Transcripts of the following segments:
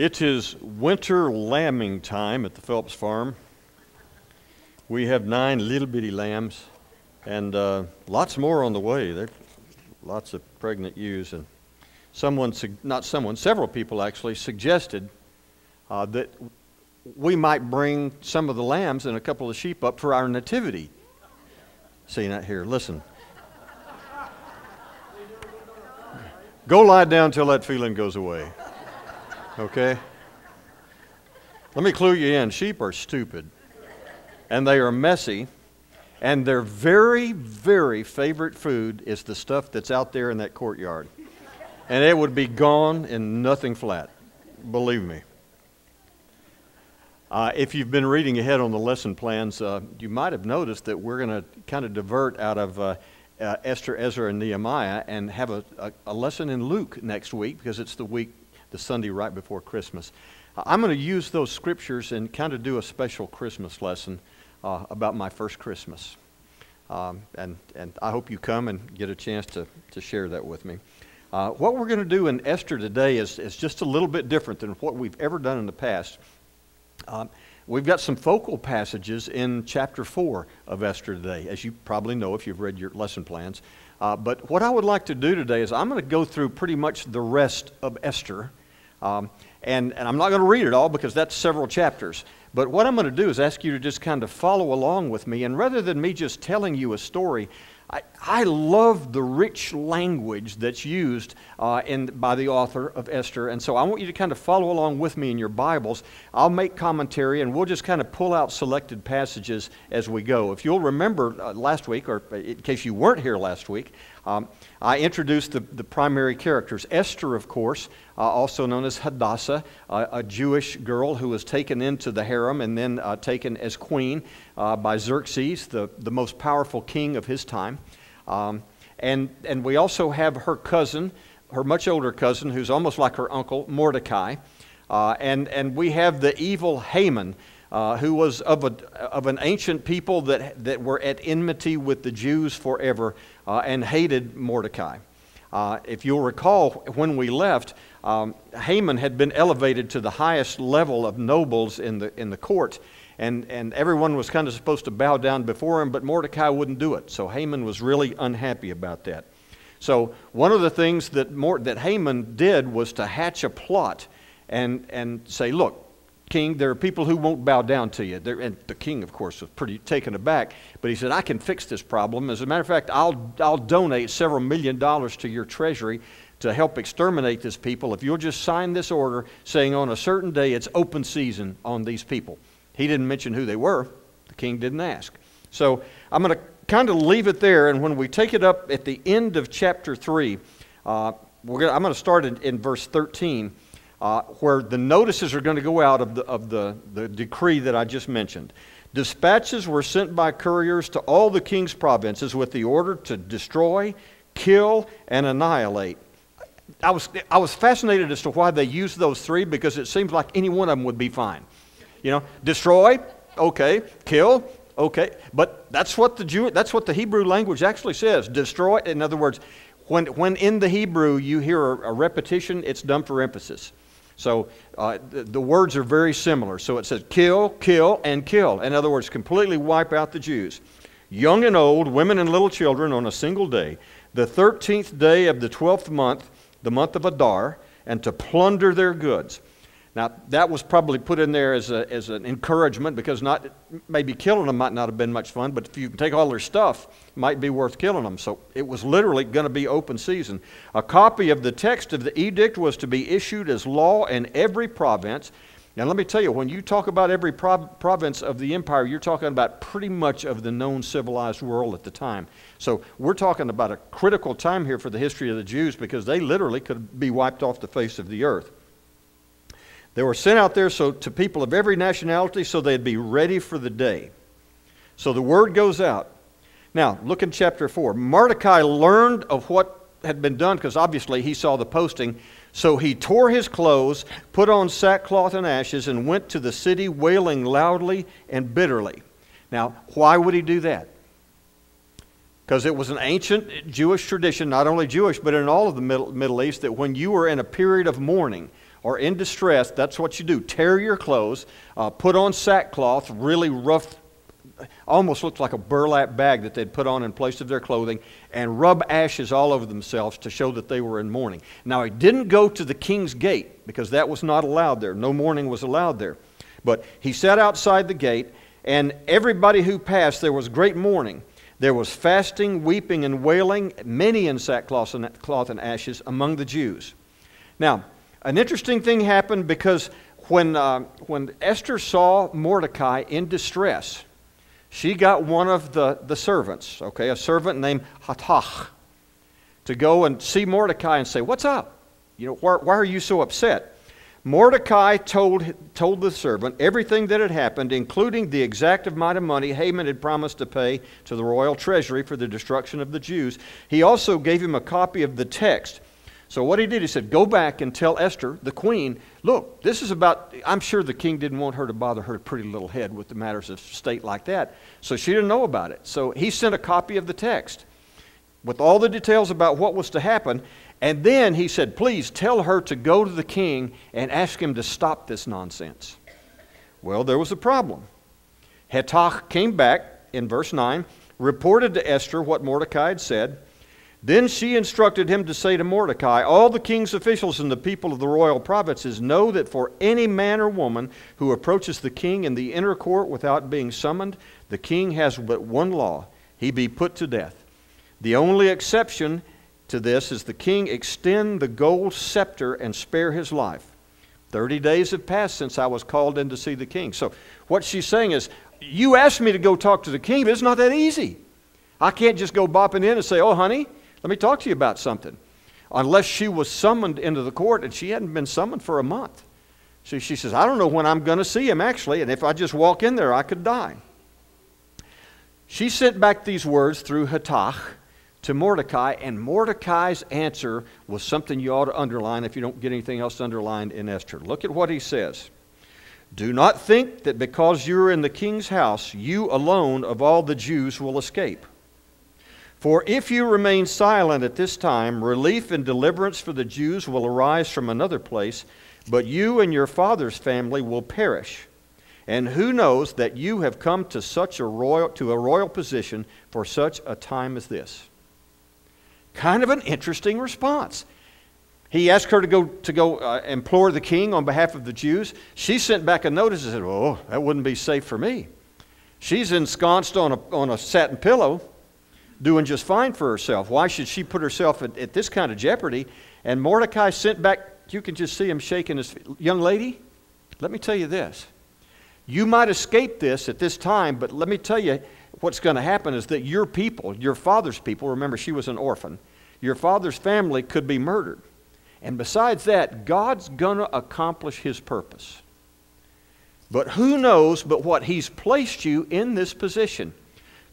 It is winter lambing time at the Phelps farm. We have 9 little bitty lambs and lots more on the way. There are lots of pregnant ewes, and several people actually suggested that we might bring some of the lambs and a couple of sheep up for our nativity. See, not here, listen. Go lie down till that feeling goes away. Okay? Let me clue you in. Sheep are stupid, and they are messy, and their very, very favorite food is the stuff that's out there in that courtyard. And it would be gone in nothing flat, believe me. If you've been reading ahead on the lesson plans, you might have noticed that we're going to kind of divert out of Esther, Ezra, and Nehemiah and have a lesson in Luke next week, because it's the Sunday right before Christmas. I'm going to use those scriptures and kind of do a special Christmas lesson about my first Christmas. And I hope you come and get a chance to share that with me. What we're going to do in Esther today is just a little bit different than what we've ever done in the past. We've got some focal passages in chapter 4 of Esther today, as you probably know if you've read your lesson plans. But what I would like to do today is I'm going to go through pretty much the rest of Esther. And I'm not going to read it all because that's several chapters. But what I'm going to do is ask you to just kind of follow along with me. And rather than me just telling you a story, I love the rich language that's used by the author of Esther. And so I want you to kind of follow along with me in your Bibles. I'll make commentary, and we'll just kind of pull out selected passages as we go. If you'll remember last week, or in case you weren't here last week, I introduced the primary characters. Esther, of course, also known as Hadassah, a Jewish girl who was taken into the harem and then taken as queen by Xerxes, the most powerful king of his time. And we also have her cousin, her much older cousin, who's almost like her uncle, Mordecai. And we have the evil Haman, who was of an ancient people that were at enmity with the Jews forever and hated Mordecai. If you'll recall, when we left, Haman had been elevated to the highest level of nobles in the court, and everyone was kind of supposed to bow down before him, but Mordecai wouldn't do it. So Haman was really unhappy about that. So one of the things that Haman did was to hatch a plot and say, look, King, there are people who won't bow down to you. And the king, of course, was pretty taken aback. But he said, I can fix this problem. As a matter of fact, I'll donate several $1 million to your treasury to help exterminate this people if you'll just sign this order saying on a certain day it's open season on these people. He didn't mention who they were. The king didn't ask. So I'm going to kind of leave it there. And when we take it up at the end of chapter 3, I'm going to start in verse 13. Where the notices are going to go out of the decree that I just mentioned. Dispatches were sent by couriers to all the king's provinces with the order to destroy, kill, and annihilate. I was fascinated as to why they used those three, because it seems like any one of them would be fine. You know, destroy, okay, kill, okay, but that's what the Hebrew language actually says. Destroy. In other words, when in the Hebrew you hear a repetition, it's done for emphasis. So the words are very similar. So it says kill, kill, and kill. In other words, completely wipe out the Jews. Young and old, women and little children on a single day, the 13th day of the 12th month, the month of Adar, and to plunder their goods. Now, that was probably put in there as an encouragement, because maybe killing them might not have been much fun, but if you can take all their stuff, it might be worth killing them. So it was literally going to be open season. A copy of the text of the edict was to be issued as law in every province. Now, let me tell you, when you talk about every province of the empire, you're talking about pretty much of the known civilized world at the time. So we're talking about a critical time here for the history of the Jews, because they literally could be wiped off the face of the earth. They were sent out there to people of every nationality so they'd be ready for the day. So the word goes out. Now, look in chapter 4. Mordecai learned of what had been done, because obviously he saw the posting. So he tore his clothes, put on sackcloth and ashes, and went to the city wailing loudly and bitterly. Now, why would he do that? Because it was an ancient Jewish tradition, not only Jewish, but in all of the Middle East, that when you were in a period of mourning, or in distress, that's what you do. Tear your clothes, put on sackcloth, really rough, almost looked like a burlap bag that they'd put on in place of their clothing, and rub ashes all over themselves to show that they were in mourning. Now, he didn't go to the king's gate because that was not allowed there. No mourning was allowed there. But he sat outside the gate, and everybody who passed, there was great mourning. There was fasting, weeping, and wailing, many in sackcloth and ashes among the Jews. Now, an interesting thing happened because when Esther saw Mordecai in distress, she got one of the servants, okay, a servant named Hatach, to go and see Mordecai and say, "What's up? You know, why are you so upset?" Mordecai told the servant everything that had happened, including the exact amount of money Haman had promised to pay to the royal treasury for the destruction of the Jews. He also gave him a copy of the text. So what he did, he said, "Go back and tell Esther, the queen, look, this is about," I'm sure the king didn't want her to bother her pretty little head with the matters of state like that, so she didn't know about it. So he sent a copy of the text with all the details about what was to happen, and then he said, "Please tell her to go to the king and ask him to stop this nonsense." Well, there was a problem. Hatach came back in verse 9, reported to Esther what Mordecai had said. Then she instructed him to say to Mordecai, "All the king's officials and the people of the royal provinces know that for any man or woman who approaches the king in the inner court without being summoned, the king has but one law: he be put to death. The only exception to this is the king extend the gold scepter and spare his life. 30 days have passed since I was called in to see the king." So what she's saying is, you asked me to go talk to the king, but it's not that easy. I can't just go bopping in and say, "Oh, honey, let me talk to you about something," unless she was summoned into the court, and she hadn't been summoned for a month. So she says, "I don't know when I'm going to see him, actually, and if I just walk in there, I could die." She sent back these words through Hatach to Mordecai, and Mordecai's answer was something you ought to underline if you don't get anything else underlined in Esther. Look at what he says. "Do not think that because you are in the king's house, you alone of all the Jews will escape. For if you remain silent at this time, relief and deliverance for the Jews will arise from another place, but you and your father's family will perish. And who knows that you have come to a royal position for such a time as this?" Kind of an interesting response. He asked her to go implore the king on behalf of the Jews. She sent back a notice and said, "Oh, that wouldn't be safe for me. She's ensconced on a satin pillow, doing just fine for herself. Why should she put herself at this kind of jeopardy?" And Mordecai sent back, you can just see him shaking his feet. "Young lady, let me tell you this. You might escape this at this time, but let me tell you what's going to happen is that your people, your father's people," remember she was an orphan, "your father's family could be murdered. And besides that, God's going to accomplish his purpose. But who knows but what he's placed you in this position?"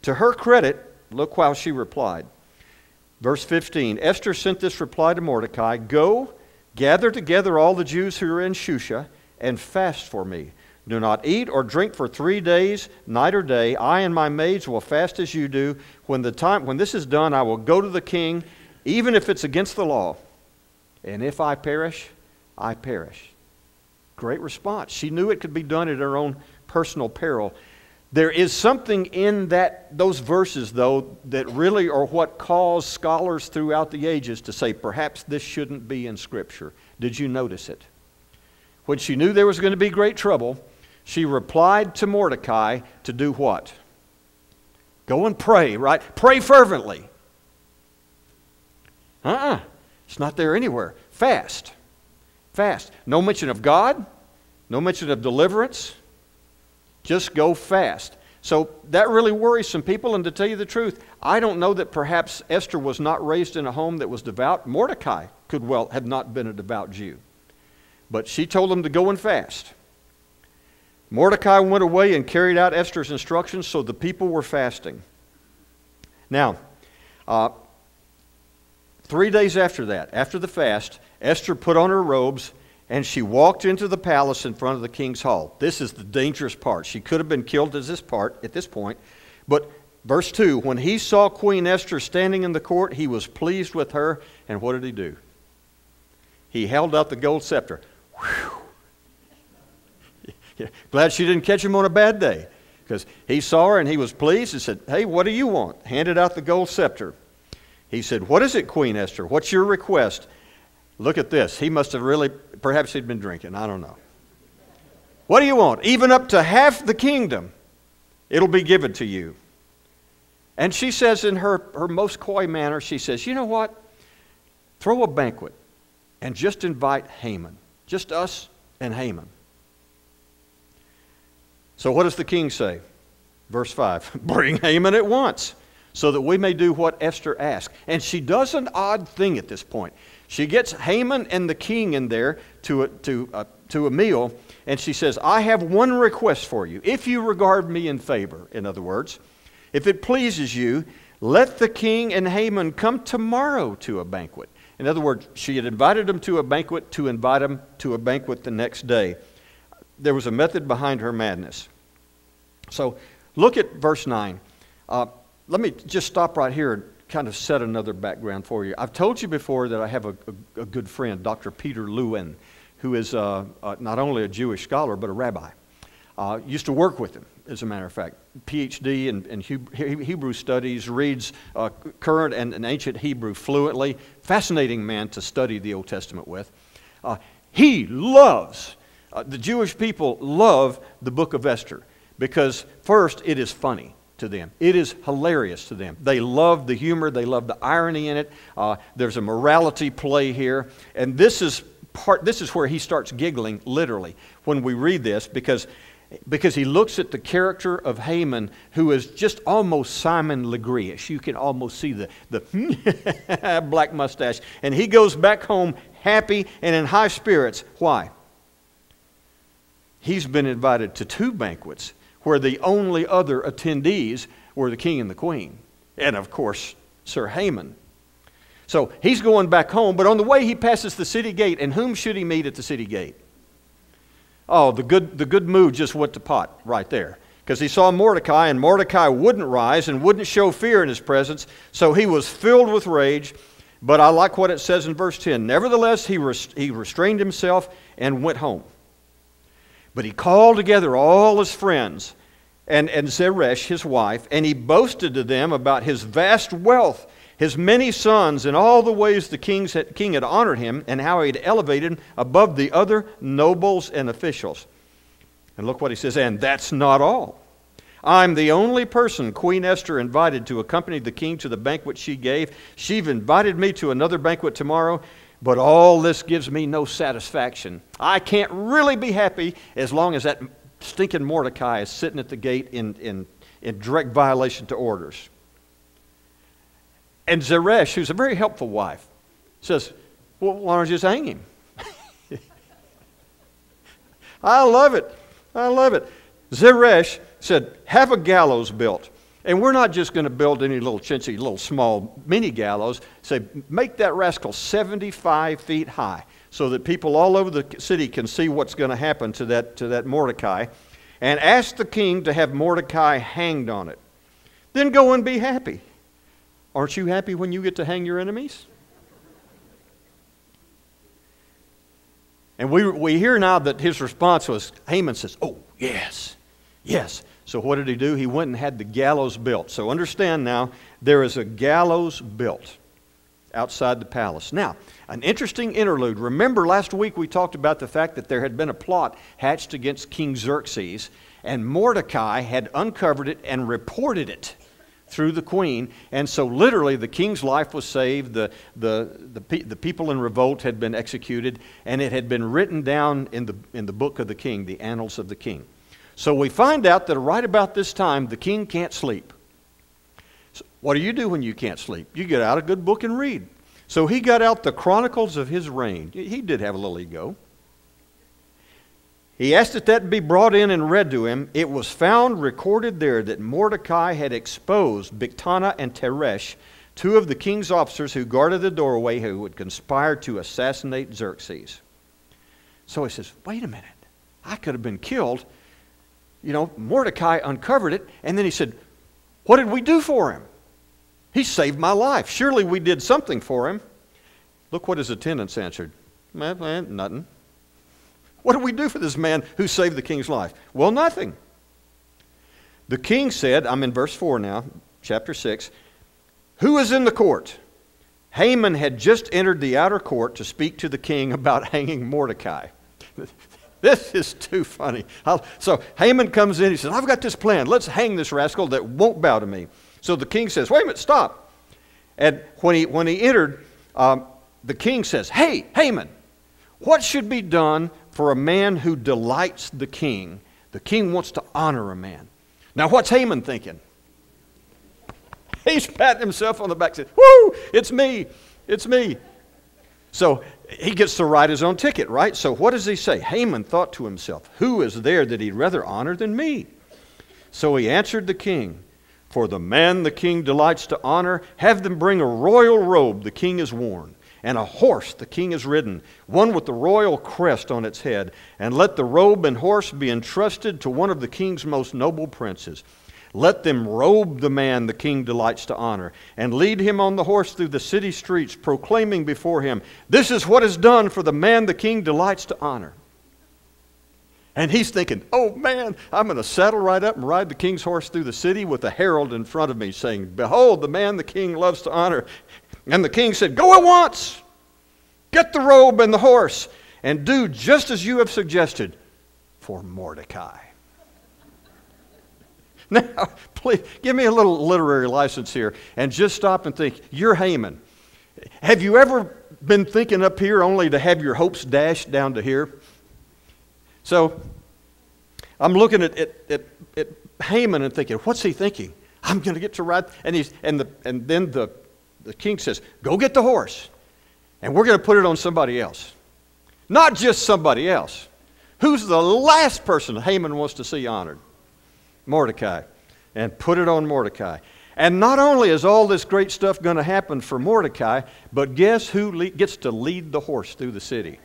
To her credit, look how she replied. Verse 15, Esther sent this reply to Mordecai, "Go, gather together all the Jews who are in Shusha, and fast for me. Do not eat or drink for 3 days, night or day. I and my maids will fast as you do. When this is done, I will go to the king, even if it's against the law. And if I perish, I perish." Great response. She knew it could be done at her own personal peril. There is something in those verses, though, that really are what caused scholars throughout the ages to say, perhaps this shouldn't be in Scripture. Did you notice it? When she knew there was going to be great trouble, she replied to Mordecai to do what? Go and pray, right? Pray fervently. It's not there anywhere. Fast. Fast. No mention of God. No mention of deliverance. Just go fast. So that really worries some people, and to tell you the truth, I don't know that perhaps Esther was not raised in a home that was devout. Mordecai could well have not been a devout Jew. But she told him to go and fast. Mordecai went away and carried out Esther's instructions, so the people were fasting. Now, 3 days after that, after the fast, Esther put on her robes and she walked into the palace in front of the king's hall. This is the dangerous part. She could have been killed at this point. But verse 2, when he saw Queen Esther standing in the court, he was pleased with her. And what did he do? He held out the gold scepter. Whew. Glad she didn't catch him on a bad day, because he saw her and he was pleased and said, "Hey, what do you want?" Handed out the gold scepter. He said, "What is it, Queen Esther? What's your request?" Look at this. He must have really, perhaps he'd been drinking. I don't know. "What do you want?" "Even up to half the kingdom, it'll be given to you." And she says in her most coy manner, she says, "You know what? Throw a banquet and just invite Haman. Just us and Haman." So what does the king say? Verse 5, "Bring Haman at once, so that we may do what Esther asked." And she does an odd thing at this point. She gets Haman and the king in there to a meal, and she says, "I have one request for you. If you regard me in favor, in other words, if it pleases you, let the king and Haman come tomorrow to a banquet." In other words, she had invited him to a banquet to invite him to a banquet the next day. There was a method behind her madness. So look at verse 9. Let me just stop right here and kind of set another background for you. I've told you before that I have a good friend, Dr. Peter Lewin, who is not only a Jewish scholar but a rabbi. Used to work with him, as a matter of fact. PhD in Hebrew studies, reads current and ancient Hebrew fluently. Fascinating man to study the Old Testament with. He loves, the Jewish people love the book of Esther because, first, it is funny to them. It is hilarious to them. They love the humor. They love the irony in it. There's a morality play here. And this is where he starts giggling, literally, when we read this, because he looks at the character of Haman, who is just almost Simon Legree-ish. You can almost see the black mustache. And he goes back home happy and in high spirits. Why? He's been invited to 2 banquets where the only other attendees were the king and the queen. And, of course, Sir Haman. So he's going back home, but on the way he passes the city gate. And whom should he meet at the city gate? Oh, the good mood just went to pot right there. Because he saw Mordecai, and Mordecai wouldn't rise and wouldn't show fear in his presence. So he was filled with rage. But I like what it says in verse 10. "Nevertheless, he restrained himself and went home. But he called together all his friends and Zeresh, his wife, and he boasted to them about his vast wealth, his many sons, and all the ways the king had honored him, and how he had elevated him above the other nobles and officials." And look what he says, "And that's not all. I'm the only person Queen Esther invited to accompany the king to the banquet she gave. She's invited me to another banquet tomorrow, but all this gives me no satisfaction. I can't really be happy as long as that stinking Mordecai is sitting at the gate in direct violation to orders." And Zeresh, who's a very helpful wife, says, "Well, why don't you just hang him?" I love it. I love it. Zeresh said, "Have a gallows built. And we're not just going to build any little chintzy, little small mini gallows. Say, make that rascal 75 feet high so that people all over the city can see what's going to happen to that Mordecai. And ask the king to have Mordecai hanged on it. Then go and be happy." Aren't you happy when you get to hang your enemies? And we hear now that his response was, Haman says, "Oh, yes, yes." So what did he do? He went and had the gallows built. So understand now, there is a gallows built outside the palace. Now, an interesting interlude. Remember last week we talked about the fact that there had been a plot hatched against King Xerxes, and Mordecai had uncovered it and reported it through the queen. And so literally the king's life was saved, the people in revolt had been executed, and it had been written down in the book of the king, the annals of the king. So we find out that right about this time, the king can't sleep. So what do you do when you can't sleep? You get out a good book and read. So he got out the chronicles of his reign. He did have a little ego. He asked that be brought in and read to him. It was found recorded there that Mordecai had exposed Bigthana and Teresh, 2 of the king's officers who guarded the doorway, who had conspired to assassinate Xerxes. So he says, wait a minute, I could have been killed. You know, Mordecai uncovered it, and then he said, what did we do for him? He saved my life. Surely we did something for him. Look what his attendants answered. Nothing. What do we do for this man who saved the king's life? Well, nothing. The king said, I'm in verse 4 now, chapter 6, who is in the court? Haman had just entered the outer court to speak to the king about hanging Mordecai. This is too funny. So Haman comes in, he says, I've got this plan. Let's hang this rascal that won't bow to me. So the king says, wait a minute, stop. And when he entered, the king says, hey, Haman, what should be done for a man who delights the king? The king wants to honor a man. Now what's Haman thinking? He's patting himself on the back saying, woo, it's me, it's me. So he gets to write his own ticket, right? So what does he say? Haman thought to himself, who is there that he'd rather honor than me? So he answered the king, for the man the king delights to honor, have them bring a royal robe the king has worn, and a horse the king has ridden, one with the royal crest on its head, and let the robe and horse be entrusted to one of the king's most noble princes. Let them robe the man the king delights to honor, and lead him on the horse through the city streets, proclaiming before him, this is what is done for the man the king delights to honor. And he's thinking, oh man, I'm going to saddle right up and ride the king's horse through the city with a herald in front of me saying, behold, the man the king loves to honor. And the king said, go at once, get the robe and the horse, and do just as you have suggested for Mordecai. Now, please, give me a little literary license here and just stop and think, you're Haman. Have you ever been thinking up here only to have your hopes dashed down to here? So, I'm looking at Haman and thinking, what's he thinking? I'm going to get to ride. And then the king says, go get the horse, and we're going to put it on somebody else. Not just somebody else. Who's the last person Haman wants to see honored? Mordecai. And put it on Mordecai. And not only is all this great stuff going to happen for Mordecai, but guess who gets to lead the horse through the city?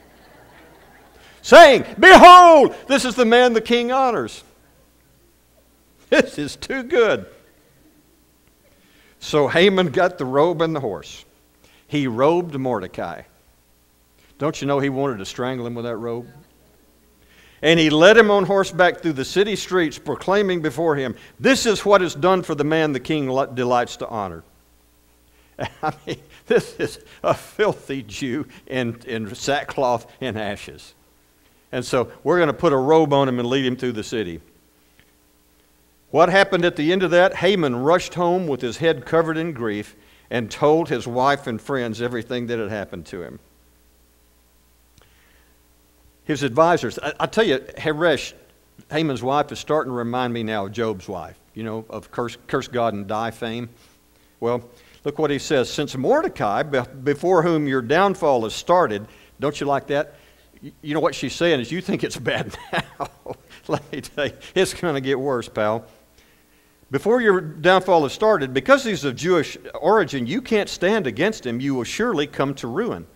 Saying, behold, this is the man the king honors. This is too good. So Haman got the robe and the horse. He robed Mordecai. Don't you know he wanted to strangle him with that robe? And he led him on horseback through the city streets, proclaiming before him, this is what is done for the man the king delights to honor. I mean, this is a filthy Jew in sackcloth and ashes. And so we're going to put a robe on him and lead him through the city. What happened at the end of that? Haman rushed home with his head covered in grief and told his wife and friends everything that had happened to him. His advisors, I tell you, Heresh, Haman's wife, is starting to remind me now of Job's wife, you know, of curse God and die fame. Well, look what he says. Since Mordecai, before whom your downfall has started, don't you like that? You know what she's saying is, you think it's bad now. Let me tell you, it's going to get worse, pal. Before your downfall has started, because he's of Jewish origin, you can't stand against him. You will surely come to ruin.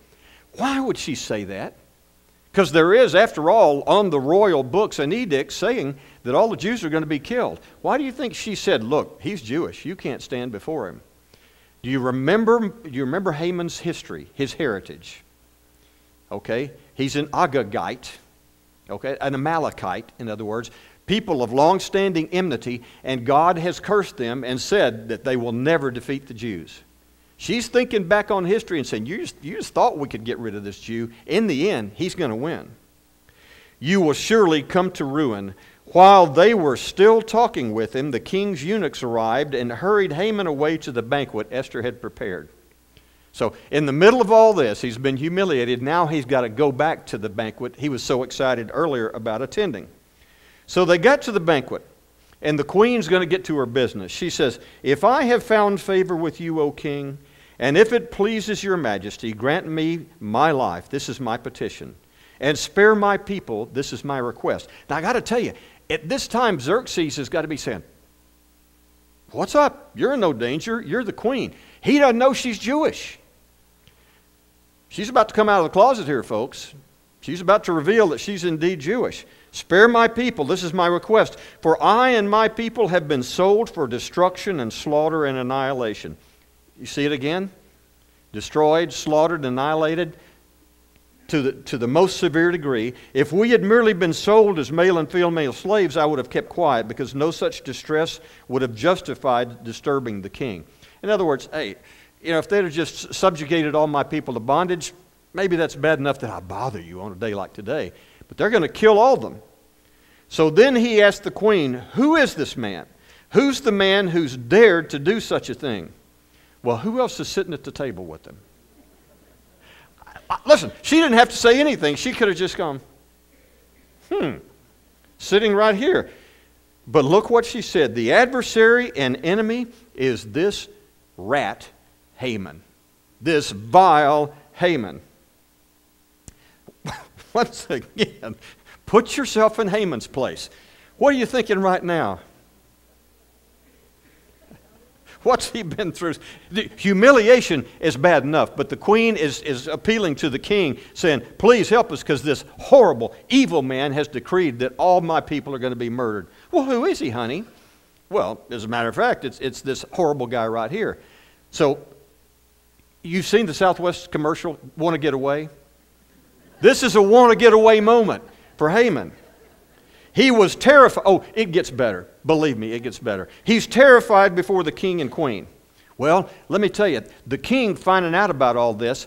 Why would she say that? Because there is, after all, on the royal books an edict saying that all the Jews are going to be killed. Why do you think she said, look, he's Jewish. You can't stand before him. Do you remember Haman's history, his heritage? Okay, he's an Agagite, okay, an Amalekite, in other words, people of long-standing enmity, and God has cursed them and said that they will never defeat the Jews. She's thinking back on history and saying, you just thought we could get rid of this Jew. In the end, he's going to win. You will surely come to ruin. While they were still talking with him, the king's eunuchs arrived and hurried Haman away to the banquet Esther had prepared. So in the middle of all this, he's been humiliated. Now he's got to go back to the banquet he was so excited earlier about attending. So they got to the banquet. And the queen's going to get to her business. She says, if I have found favor with you, O king, and if it pleases your majesty, grant me my life. This is my petition. And spare my people. This is my request. Now, I got to tell you, at this time, Xerxes has got to be saying, what's up? You're in no danger. You're the queen. He doesn't know she's Jewish. She's about to come out of the closet here, folks. She's about to reveal that she's indeed Jewish. Spare my people. This is my request. For I and my people have been sold for destruction and slaughter and annihilation. You see it again? Destroyed, slaughtered, annihilated. to the most severe degree. If we had merely been sold as male and female slaves, I would have kept quiet, because no such distress would have justified disturbing the king. In other words, hey, if they'd have just subjugated all my people to bondage, maybe that's bad enough that I bother you on a day like today. But they're going to kill all of them. So then he asked the queen, who is this man? Who's the man who's dared to do such a thing? Well, who else is sitting at the table with them? Listen, she didn't have to say anything. She could have just gone, sitting right here. But look what she said. The adversary and enemy is this rat Haman. This vile Haman. Once again, put yourself in Haman's place. What are you thinking right now? What's he been through? The humiliation is bad enough, but the queen is appealing to the king, saying, please help us, because this horrible, evil man has decreed that all my people are going to be murdered. Well, who is he, honey? Well, as a matter of fact, it's this horrible guy right here. So, you've seen the Southwest commercial, Want to Get Away? This is a want to get away moment for Haman. He was terrified. Oh, it gets better. Believe me, it gets better. He's terrified before the king and queen. Well, let me tell you, the king, finding out about all this,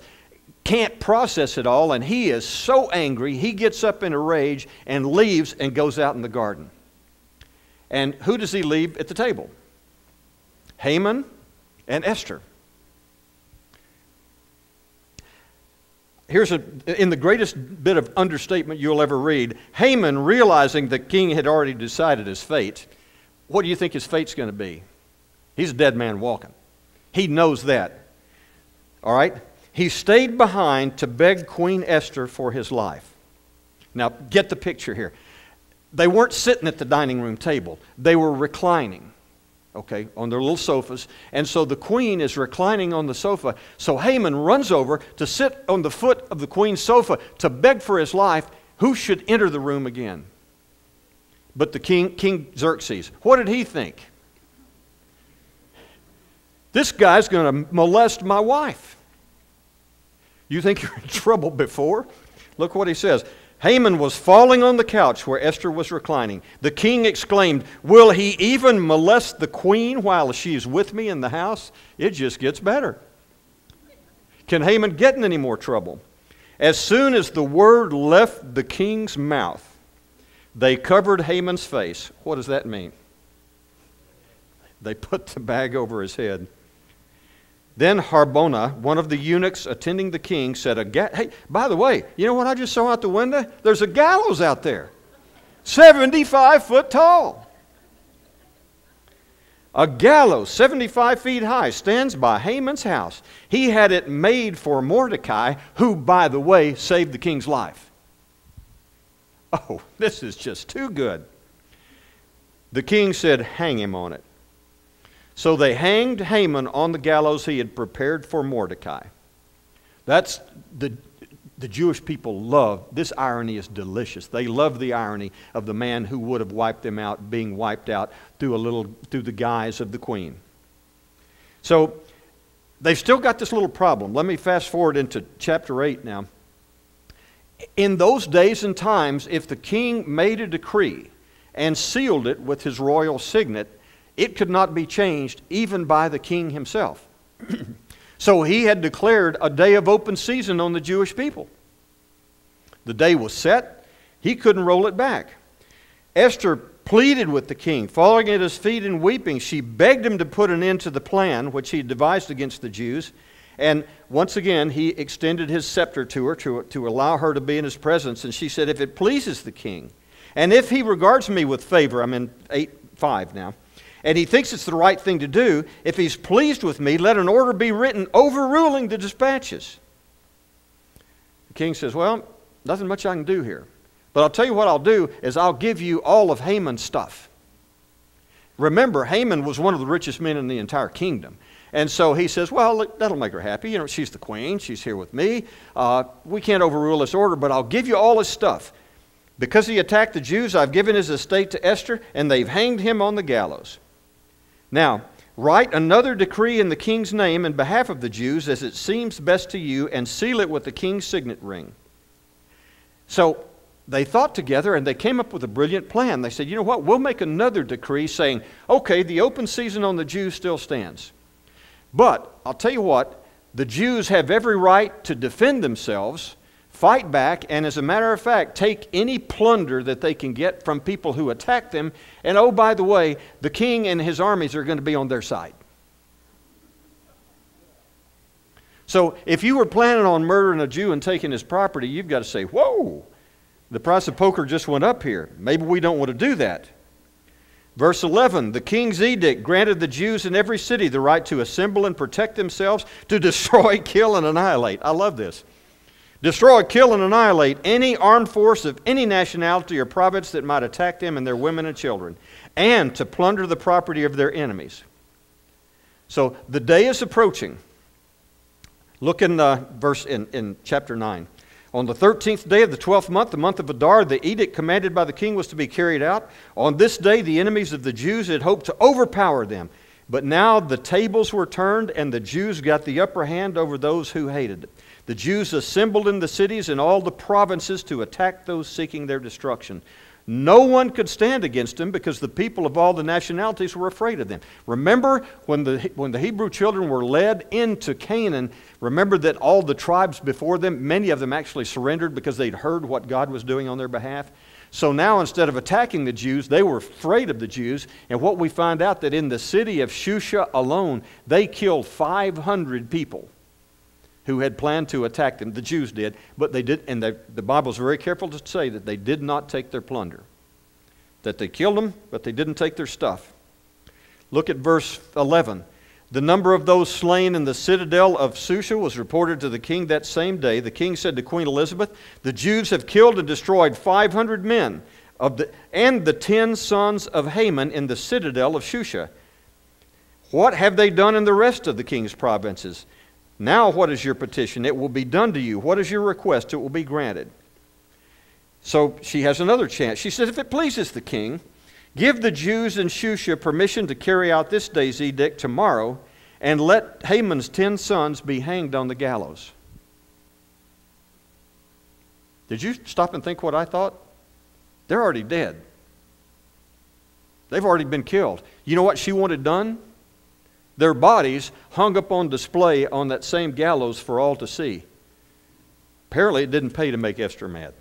can't process it all, and he is so angry, he gets up in a rage and leaves and goes out in the garden. And who does he leave at the table? Haman and Esther. Here's in the greatest bit of understatement you'll ever read. Haman, realizing the king had already decided his fate, what do you think his fate's going to be? He's a dead man walking. He knows that. All right? He stayed behind to beg Queen Esther for his life. Now, get the picture here. They weren't sitting at the dining room table. They were reclining, okay, on their little sofas. And so the queen is reclining on the sofa. So Haman runs over to sit on the foot of the queen's sofa to beg for his life. Who should enter the room again? But the King Xerxes. What did he think? This guy's going to molest my wife. You think you're in trouble before? Look what he says. Haman was falling on the couch where Esther was reclining. The king exclaimed, will he even molest the queen while she is with me in the house? It just gets better. Can Haman get in any more trouble? As soon as the word left the king's mouth, they covered Haman's face. What does that mean? They put the bag over his head. Then Harbona, one of the eunuchs attending the king, said, hey, by the way, you know what I just saw out the window? There's a gallows out there, 75 foot tall. A gallows 75 feet high stands by Haman's house. He had it made for Mordecai, who, by the way, saved the king's life. Oh, this is just too good. The king said, hang him on it. So they hanged Haman on the gallows he had prepared for Mordecai. That's the Jewish people love. This irony is delicious. They love the irony of the man who would have wiped them out being wiped out through the guise of the queen. So they've still got this little problem. Let me fast forward into chapter 8 now. In those days and times, if the king made a decree and sealed it with his royal signet, it could not be changed even by the king himself. So he had declared a day of open season on the Jewish people. The day was set. He couldn't roll it back. Esther pleaded with the king, falling at his feet and weeping. She begged him to put an end to the plan which he devised against the Jews. And once again, he extended his scepter to her to allow her to be in his presence. And she said, if it pleases the king, and if he regards me with favor, I'm in 8:5 now, and he thinks it's the right thing to do, if he's pleased with me, let an order be written overruling the dispatches. The king says, well, nothing much I can do here. But I'll tell you what I'll do is I'll give you all of Haman's stuff. Remember, Haman was one of the richest men in the entire kingdom. And so he says, well, look, that'll make her happy. You know, she's the queen. She's here with me. We can't overrule this order, but I'll give you all his stuff. Because he attacked the Jews, I've given his estate to Esther, and they've hanged him on the gallows. Now, write another decree in the king's name in behalf of the Jews as it seems best to you, and seal it with the king's signet ring. So they thought together and they came up with a brilliant plan. They said, you know what, we'll make another decree saying, okay, the open season on the Jews still stands. But I'll tell you what, the Jews have every right to defend themselves, fight back, and as a matter of fact, take any plunder that they can get from people who attack them. And oh, by the way, the king and his armies are going to be on their side. So if you were planning on murdering a Jew and taking his property, you've got to say, whoa, the price of poker just went up here. Maybe we don't want to do that. Verse 11, the king's edict granted the Jews in every city the right to assemble and protect themselves, to destroy, kill, and annihilate. I love this. Destroy, kill, and annihilate any armed force of any nationality or province that might attack them and their women and children, and to plunder the property of their enemies. So the day is approaching. Look in in chapter 9. On the 13th day of the 12th month, the month of Adar, the edict commanded by the king was to be carried out. On this day, the enemies of the Jews had hoped to overpower them. But now the tables were turned, and the Jews got the upper hand over those who hated. The Jews assembled in the cities and all the provinces to attack those seeking their destruction. No one could stand against them because the people of all the nationalities were afraid of them. Remember when the Hebrew children were led into Canaan, remember that all the tribes before them, many of them actually surrendered because they'd heard what God was doing on their behalf. So now instead of attacking the Jews, they were afraid of the Jews. And what we find out that in the city of Shusha alone, they killed 500 people who had planned to attack them. The Jews did, but they did, and the Bible's very careful to say that they did not take their plunder. That they killed them, but they didn't take their stuff. Look at verse 11. The number of those slain in the citadel of Shusha was reported to the king that same day. The king said to Queen Elizabeth, the Jews have killed and destroyed 500 men and the 10 sons of Haman in the citadel of Shusha. What have they done in the rest of the king's provinces? Now what is your petition? It will be done to you. What is your request? It will be granted. So she has another chance. She says, if it pleases the king, give the Jews in Shusha permission to carry out this day's edict tomorrow, and let Haman's 10 sons be hanged on the gallows. Did you stop and think what I thought? They're already dead. They've already been killed. You know what she wanted done? Their bodies hung up on display on that same gallows for all to see. Apparently it didn't pay to make Esther mad,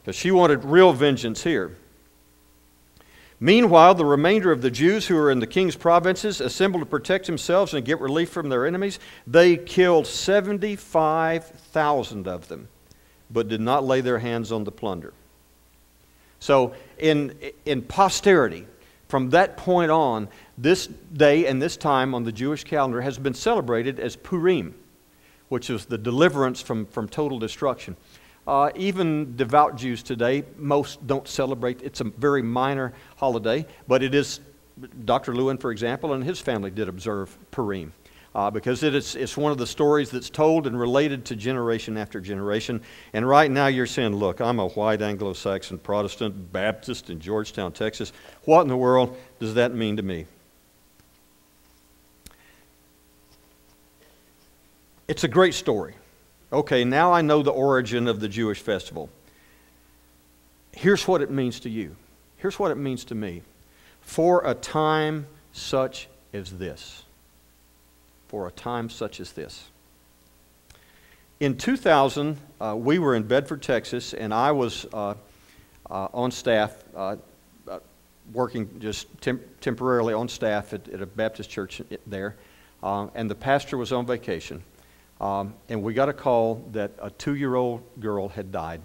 because she wanted real vengeance here. Meanwhile, the remainder of the Jews who are in the king's provinces assembled to protect themselves and get relief from their enemies. They killed 75,000 of them, but did not lay their hands on the plunder. So in posterity, from that point on, this day and this time on the Jewish calendar has been celebrated as Purim, which is the deliverance from total destruction. Even devout Jews today, most don't celebrate. It's a very minor holiday, but it is, Dr. Lewin, for example, and his family did observe Purim. Because it's one of the stories that's told and related to generation after generation. And right now you're saying, look, I'm a white Anglo-Saxon Protestant Baptist in Georgetown, Texas. What in the world does that mean to me? It's a great story. Okay, now I know the origin of the Jewish festival. Here's what it means to you. Here's what it means to me. For a time such as this. For a time such as this. In 2000, we were in Bedford, Texas, and I was on staff, working just temporarily on staff at a Baptist church there, and the pastor was on vacation. And we got a call that a 2-year-old girl had died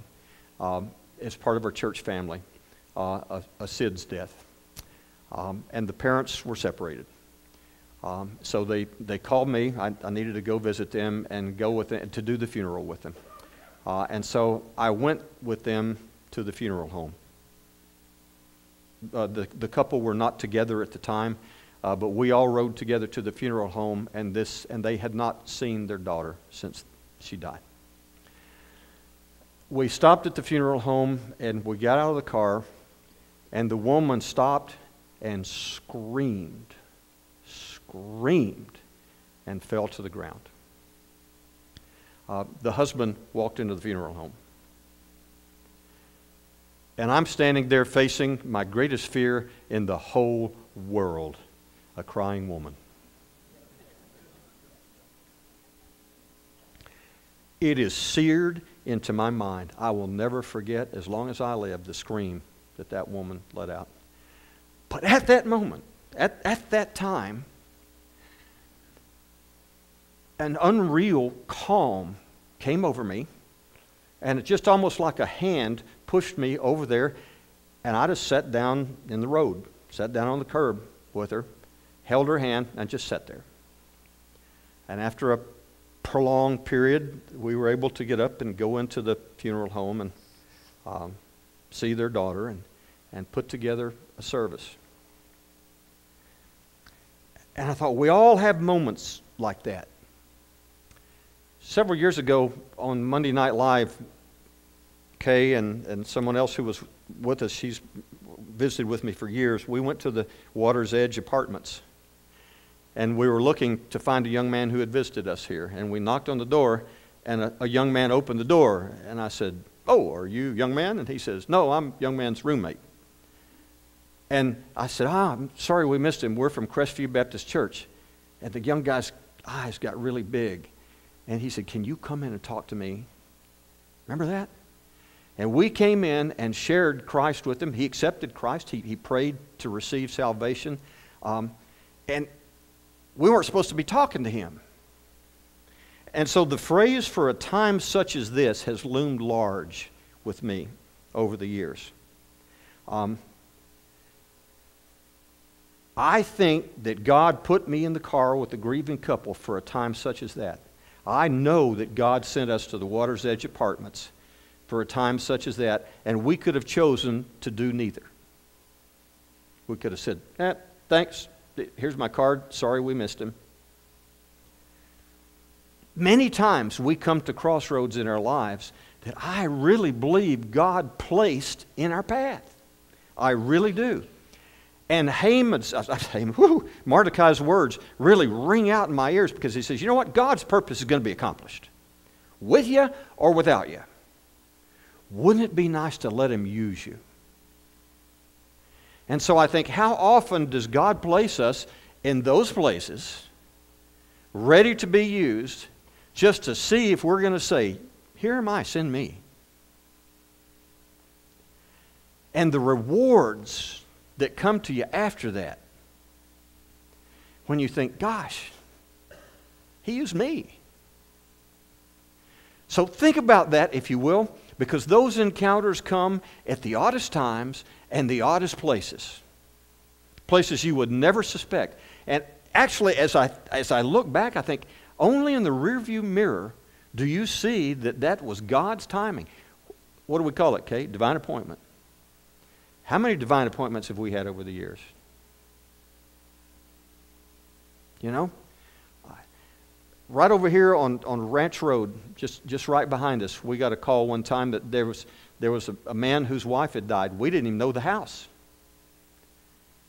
as part of our church family, a SIDS death. And the parents were separated. So they called me. I needed to go visit them and go with them to do the funeral with them. And so I went with them to the funeral home. The couple were not together at the time, but we all rode together to the funeral home, and they had not seen their daughter since she died. We stopped at the funeral home, and we got out of the car, and the woman stopped and screamed, and fell to the ground. The husband walked into the funeral home. And I'm standing there facing my greatest fear in the whole world, a crying woman. It is seared into my mind. I will never forget, as long as I live, the scream that that woman let out. But at that moment, at that time, an unreal calm came over me, and it just almost like a hand pushed me over there, and I just sat down in the road, sat down on the curb with her, held her hand, and just sat there. And after a prolonged period, we were able to get up and go into the funeral home and see their daughter and put together a service. And I thought, we all have moments like that. Several years ago on Monday Night Live, Kay and someone else who was with us, she's visited with me for years, we went to the Water's Edge Apartments. And we were looking to find a young man who had visited us here. And we knocked on the door, and a young man opened the door. And I said, "Oh, are you young man?" And he says, "No, I'm young man's roommate." And I said, "I'm sorry we missed him. We're from Crestview Baptist Church." And the young guy's eyes got really big. And he said, "Can you come in and talk to me?" Remember that? And we came in and shared Christ with him. He accepted Christ. He prayed to receive salvation. And we weren't supposed to be talking to him. And so the phrase "for a time such as this" has loomed large with me over the years. I think that God put me in the car with a grieving couple for a time such as that. I know that God sent us to the Water's Edge Apartments for a time such as that, and we could have chosen to do neither. We could have said, "Thanks. Here's my card. Sorry we missed him." Many times we come to crossroads in our lives that I really believe God placed in our path. I really do. And Mordecai's words really ring out in my ears, because he says, you know what? God's purpose is going to be accomplished, with you or without you. Wouldn't it be nice to let him use you? And so I think, how often does God place us in those places, ready to be used, just to see if we're going to say, "Here am I, send me"? And the rewards that come to you after that, when you think, "Gosh, he used me." So think about that, if you will, because those encounters come at the oddest times and the oddest places. Places you would never suspect. And actually, as I look back, I think, only in the rearview mirror do you see that that was God's timing. What do we call it, Kate? Divine appointment. How many divine appointments have we had over the years? You know? Right over here on Ranch Road, just right behind us, we got a call one time that there was a man whose wife had died. We didn't even know the house.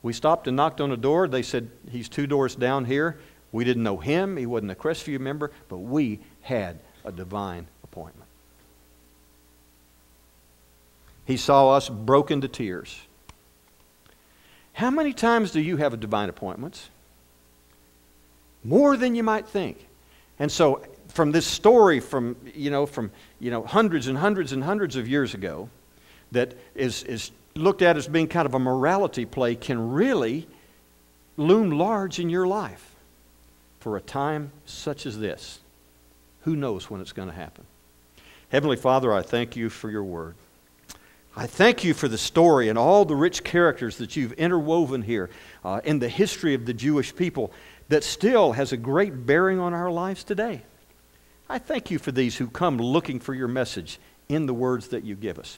We stopped and knocked on the door. They said, "He's 2 doors down here." We didn't know him. He wasn't a Crestview member, but we had a divine appointment. He saw us broken to tears. How many times do you have a divine appointments? More than you might think. And so, from this story from hundreds and hundreds and hundreds of years ago, that is looked at as being kind of a morality play, can really loom large in your life for a time such as this. Who knows when it's going to happen? Heavenly Father, I thank you for your word. I thank you for the story and all the rich characters that you've interwoven here in the history of the Jewish people that still has a great bearing on our lives today. I thank you for these who come looking for your message in the words that you give us.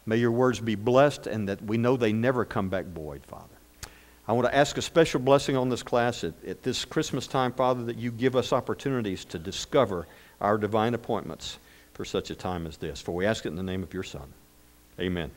May your words be blessed, and that we know they never come back void, Father. I want to ask a special blessing on this class at this Christmas time, Father, that you give us opportunities to discover our divine appointments for such a time as this. For we ask it in the name of your Son. Amen.